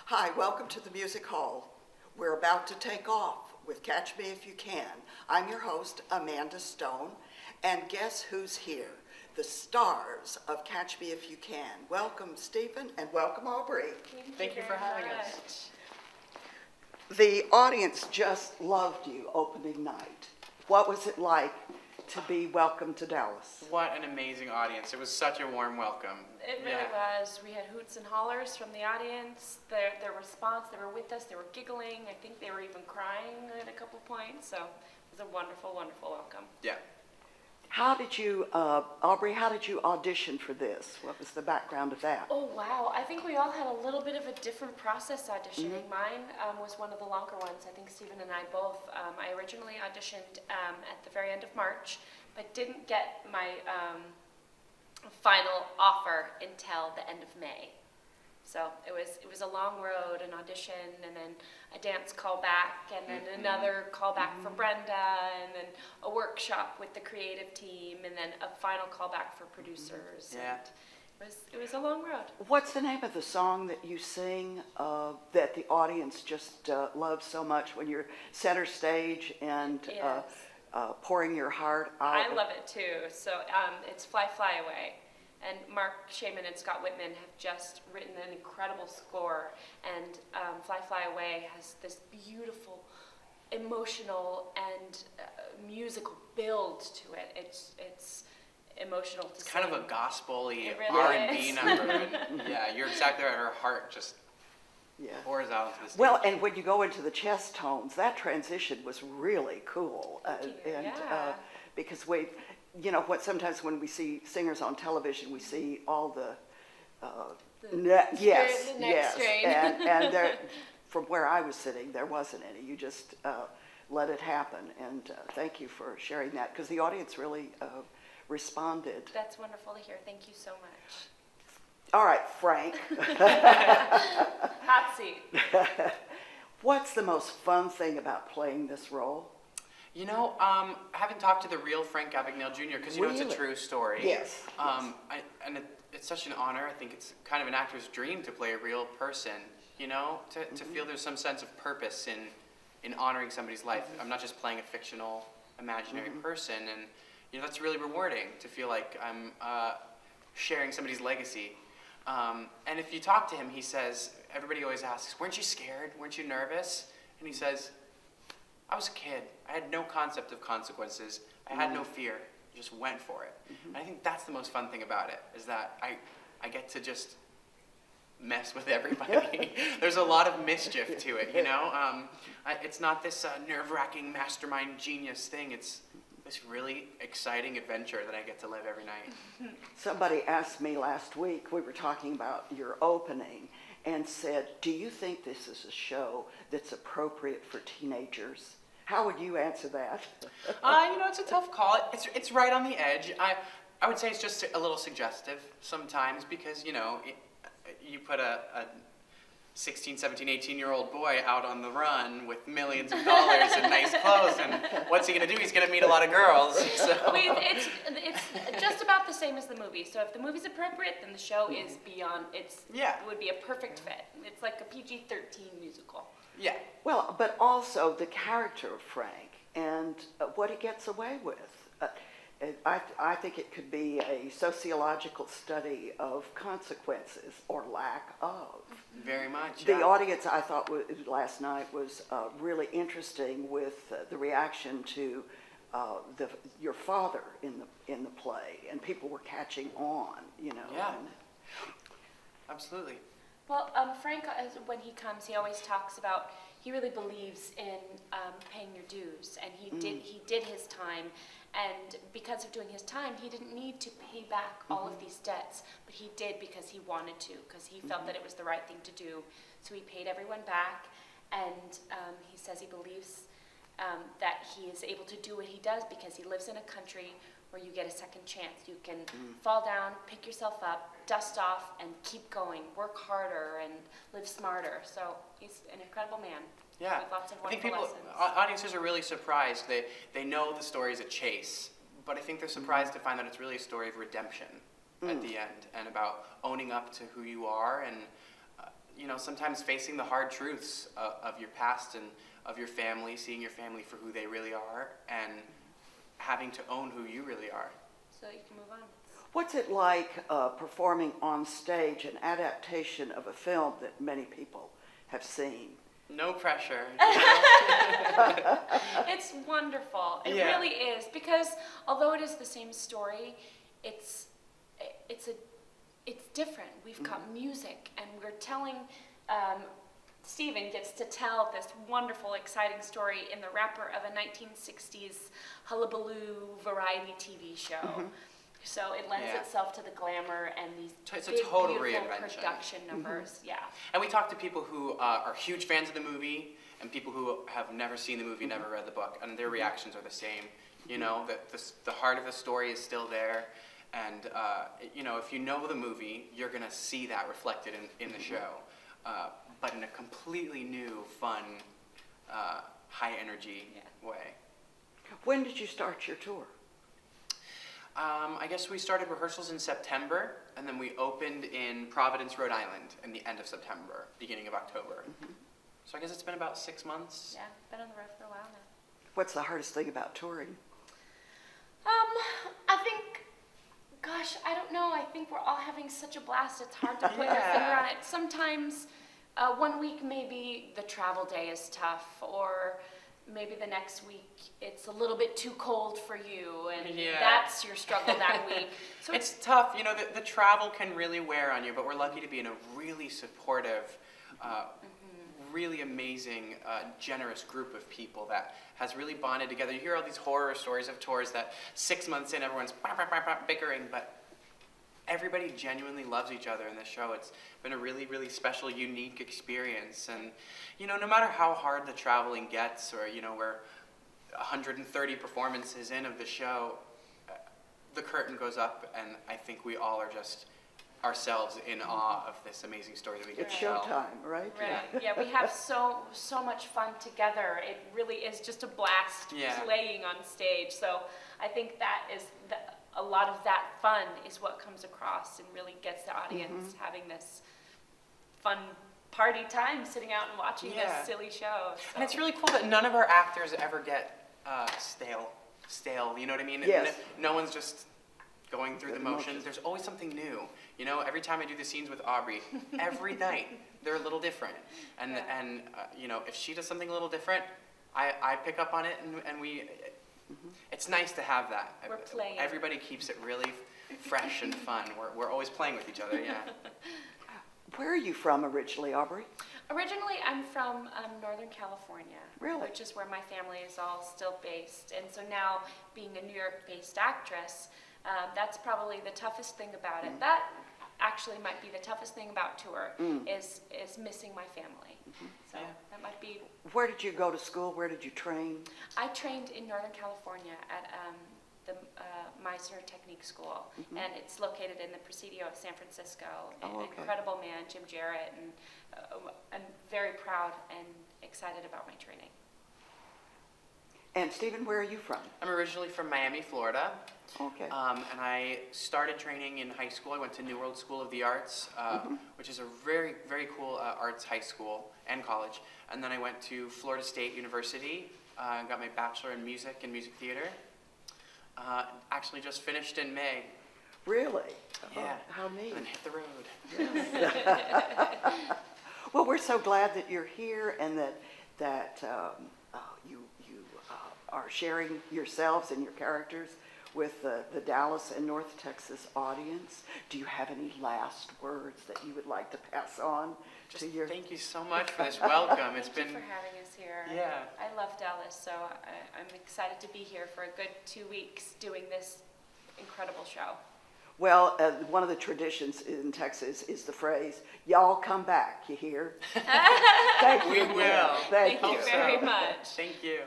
Hi, welcome to the Music Hall. We're about to take off with Catch Me If You Can. I'm your host, Amanda Stone, and guess who's here? The stars of Catch Me If You Can. Welcome, Stephen, and welcome, Aubrey. Thank you for having us. The audience just loved you opening night. What was it like to be welcomed to Dallas? What an amazing audience. It was such a warm welcome. It really was. We had hoots and hollers from the audience. Their response, they were with us, they were giggling. I think they were even crying at a couple points. So it was a wonderful, wonderful welcome. Yeah. How did you, Aubrey, how did you audition for this? What was the background of that? Oh, wow. I think we all had a little bit of a different process auditioning. Mine was one of the longer ones. I think Stephen and I both. I originally auditioned at the very end of March, but didn't get my final offer until the end of May. So it was a long road, an audition, and then a dance callback, and then another callback for Brenda, and then a workshop with the creative team, and then a final callback for producers. Yeah. And it was a long road. What's the name of the song that you sing that the audience just loves so much when you're center stage and Yes. pouring your heart out? I love it too. So it's Fly, Fly Away. And Mark Shaman and Scott Whitman have just written an incredible score. And Fly, Fly Away has this beautiful, emotional, and musical build to it. It's emotional to It's sing. kind of a gospel-y really R&B is. number. And yeah, you're exactly right. Her heart just pours out into the stage. Well, and when you go into the chest tones, that transition was really cool. Because sometimes when we see singers on television, we see all the neck yes, strain. and there, from where I was sitting, there wasn't any. You just let it happen, and thank you for sharing that, because the audience really responded. That's wonderful to hear. Thank you so much. All right, Frank. Hot seat. What's the most fun thing about playing this role? You know, I haven't talked to the real Frank Abagnale Jr. because you know it's a true story. Yes. It's such an honor. I think it's kind of an actor's dream to play a real person. You know, to feel there's some sense of purpose in honoring somebody's life. I'm not just playing a fictional, imaginary person, and you know that's really rewarding to feel like I'm sharing somebody's legacy. And if you talk to him, he says, everybody always asks, "Weren't you scared? Weren't you nervous?" And he says, I was a kid. I had no concept of consequences. I had no fear. I just went for it. And I think that's the most fun thing about it, is that I get to just mess with everybody. There's a lot of mischief to it, you know? It's not this nerve-wracking mastermind genius thing. It's this really exciting adventure that I get to live every night. Somebody asked me last week, we were talking about your opening, and said, do you think this is a show that's appropriate for teenagers? How would you answer that? You know, it's a tough call. It's right on the edge. I would say it's just a little suggestive sometimes because, you know, you put a 16, 17, 18-year-old boy out on the run with millions of dollars and nice clothes, and what's he going to do? He's going to meet a lot of girls. So. It's just about the same as the movie. So if the movie's appropriate, then the show is beyond. It would be a perfect fit. It's like a PG-13 musical. Yeah. Well, but also the character of Frank and what he gets away with. I think it could be a sociological study of consequences or lack of. Very much. The audience, I thought, last night was really interesting with the reaction to your father in the play, and people were catching on, you know. Yeah. Absolutely. Well, Frank, when he comes, he always talks about he really believes in paying your dues, and he did his time. And because of doing his time, he didn't need to pay back all of these debts, but he did because he wanted to, because he felt that it was the right thing to do. So he paid everyone back, and he says he believes that he is able to do what he does because he lives in a country where you get a second chance. You can fall down, pick yourself up, dust off, and keep going, work harder, and live smarter. So he's an incredible man. Yeah, with lots of I think wonderful people, lessons. audiences are really surprised. They know the story is a chase, but I think they're surprised to find that it's really a story of redemption at the end, and about owning up to who you are and you know, sometimes facing the hard truths of your past and of your family, seeing your family for who they really are, and having to own who you really are. So you can move on. What's it like performing on stage an adaptation of a film that many people have seen? No pressure. It's wonderful. It Yeah. really is, because although it is the same story, it's different. We've got music, and we're telling. Stephen gets to tell this wonderful, exciting story in the wrapper of a 1960s hullabaloo variety TV show. So it lends itself to the glamour and these It's a big, total beautiful reinvention. production numbers. Yeah. And we talk to people who are huge fans of the movie and people who have never seen the movie, never read the book, and their reactions are the same. You know, that the heart of the story is still there. And, you know, if you know the movie, you're going to see that reflected in the show. But in a completely new, fun, high-energy way. When did you start your tour? I guess we started rehearsals in September, and then we opened in Providence, Rhode Island in the end of September, beginning of October. So I guess it's been about 6 months. Yeah, been on the road for a while now. What's the hardest thing about touring? I think, gosh, I don't know. I think we're all having such a blast. It's hard to put your Yeah. finger on it. Sometimes 1 week maybe the travel day is tough, or maybe the next week it's a little bit too cold for you, and that's your struggle that week. So It's tough. You know, the travel can really wear on you, but we're lucky to be in a really supportive, really amazing, generous group of people that has really bonded together. You hear all these horror stories of tours that 6 months in, everyone's bickering, but everybody genuinely loves each other in this show. It's been a really, really special, unique experience. And, you know, no matter how hard the traveling gets, or, you know, we're 130 performances in of the show, the curtain goes up, and I think we all are just ourselves in awe of this amazing story that we get It's to tell. showtime, right? Right. Yeah, we have so much fun together. It really is just a blast playing on stage. So I think that is a lot of that fun is what comes across and really gets the audience having this fun party time sitting out and watching this silly show. So. And it's really cool that none of our actors ever get stale, you know what I mean? Yes. No one's just going through the motions. There's always something new. You know, every time I do the scenes with Aubrey, every night, they're a little different. And you know, if she does something a little different, I pick up on it, and we, it's nice to have that. We're playing. Everybody keeps it really fresh and fun. We're always playing with each other, Where are you from originally, Aubrey? Originally, I'm from Northern California, Really? which is where my family is all still based. And so now, being a New York-based actress, that's probably the toughest thing about it. That actually might be the toughest thing about tour, is missing my family. So that might be. Where did you go to school? Where did you train? I trained in Northern California at the Meisner Technique School, and it's located in the Presidio of San Francisco. An incredible man, Jim Jarrett, and I'm very proud and excited about my training. And Stephen, where are you from? I'm originally from Miami, Florida. Okay. And I started training in high school. I went to New World School of the Arts, which is a very, very cool arts high school and college. And then I went to Florida State University, got my bachelor in music and music theater. Actually just finished in May. Really? Yeah. Oh, how neat. And then hit the road. Well, we're so glad that you're here and that you are sharing yourselves and your characters with the Dallas and North Texas audience. Do you have any last words that you would like to pass on to your... Thank you so much for this welcome. It's Thank been you for having us here. Yeah. I love Dallas, so I'm excited to be here for a good 2 weeks doing this incredible show. Well, one of the traditions in Texas is the phrase, y'all come back, you hear? Thank you. We will. Thank Thank you you. very much. Thank you.